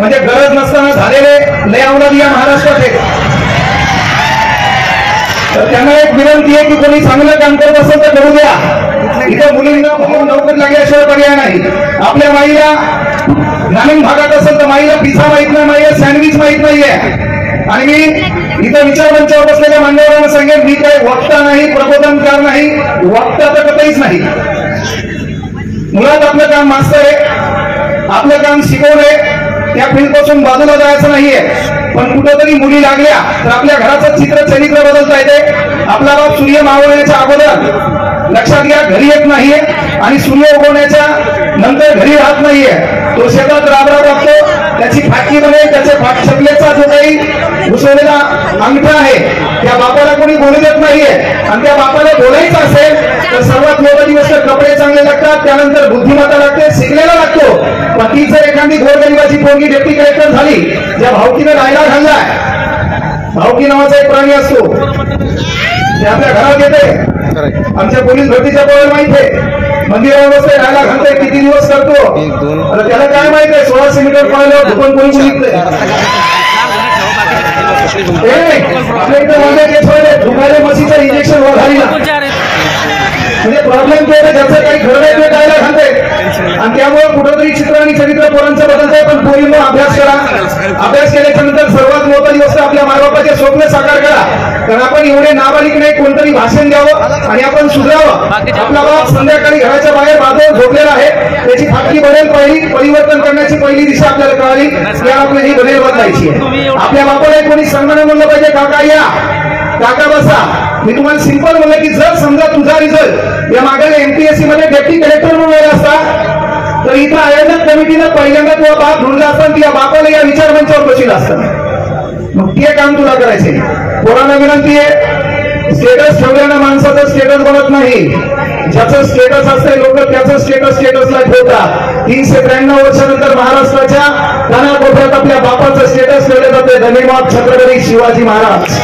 म्हणजे गरज नसताना झालेले लय अवलादी या महाराष्ट्रात आहेत. तर त्यांना एक विनंती आहे की कोणी चांगलं काम करत असेल तर करू द्या. इथे मुलींना नोकरी लागल्याशिवाय पर्याय नाही. आपल्या माईला ग्रामीण भागात असेल तर माईला पिझ्झा माहित नाही, माईला सँडविच माहित नाहीये. आणि मी इथं विचारमंचावर बसलेल्या मान्यवरांना सांगेन, मी काही वक्ता नाही, प्रबोधनकार नाही, वक्ता तर कधीच नाही. मुळात आपलं काम मास्तर आहे, आपलं काम शिकवणे, त्या फील्डपासून बाजूला जायचं नाहीये. पण कुठेतरी मुली लागल्या तर आपल्या घराचं चित्र चरित्र बदलता येते. आपला बाप सूर्य मावळण्याच्या अगोदर लक्षात घ्या घरी येत नाहीये आणि सूर्य उगवण्याच्या नंतर घरी राहत नाहीये. तो शेतात राबराब लागतो, त्याची फाटकी बनेल, त्याच्या शकलेचा जो काही घुसवलेला अंगठा आहे त्या बापाला कोणी बोलू देत नाहीये. आणि त्या बापाला बोलायचं असेल तर सर्वात मोठी गोष्ट कपडे चांगले लागतात, त्यानंतर बुद्धिमत्ता लागते, शिकलेला लागतो. पण ती जर एखादी गोरगरिबाची पोरगी डेप्टी कलेक्टर झाली, ज्या भावकीनं राहायला घाललाय, भावकी नावाचा एक प्राणी असतो, ते आपल्या घरात येते. आमच्या पोलीस भरतीच्या पोराला माहित आहे, मंदिरावर राहायला घालतोय, किती दिवस करतो. आता त्याला काय माहित आहे 1600 मीटर पळाल्यावर धुकून कोणी बोलितलंय. आपल्या इथे माझ्या केस व्हायला धुकायला मशीचं इंजेक्शन वाढायला म्हणजे प्रॉब्लेम तो ज्याचं काही खरं नाही ते जायला घालते. आणि त्यामुळे कुठेतरी चित्र आणि चरित्र पोरांचं बदलत आहे. पण पोरींनो अभ्यास करा. अभ्यास केल्याच्या नंतर सर्वात मोठी गोष्ट आपल्या मायबापाचे स्वप्न साकार करा. कारण आपण एवढे नाबालिक नाही, कोणतरी भाषण द्यावं आणि आपण सुधारावं. आपला बाप संध्याकाळी घराच्या बाहेर बाजूला झोपलेला आहे, त्याची फाटकी बनेल पहिली परिवर्तन करण्याची पहिली दिशा आपल्याला कळाली की आपल्याला ही बनेल बदलायची आहे. आपल्या बापाला कोणी सन्मान म्हणलं पाहिजे, काका या, काका बसा. मी तुम्हाला सिंपल म्हणलं की जर समजा तुझा रिझल्ट या मागच्या एमपीएससी मध्ये डेप्टी कलेक्टर म्हणून आला असता तर इथं आयोजक कमिटीनं पहिल्यांदा तुझा बाप ढूंढला असता आणि या बापाला या विचारमंचावर बसविला असतं. मग ते काम तुला करायचे. पोरांना विनंती आहे, स्टेटस ठेवल्यानं माणसाचं स्टेटस बनत नाही. ज्याचं स्टेटस असते लोक त्याचं स्टेटसला ठेवतात. 393 वर्षानंतर महाराष्ट्राच्या कानाकोपऱ्यात आपल्या बापाचं स्टेटस ठेवलं जाते. धन्यवाद छत्रपती शिवाजी महाराज.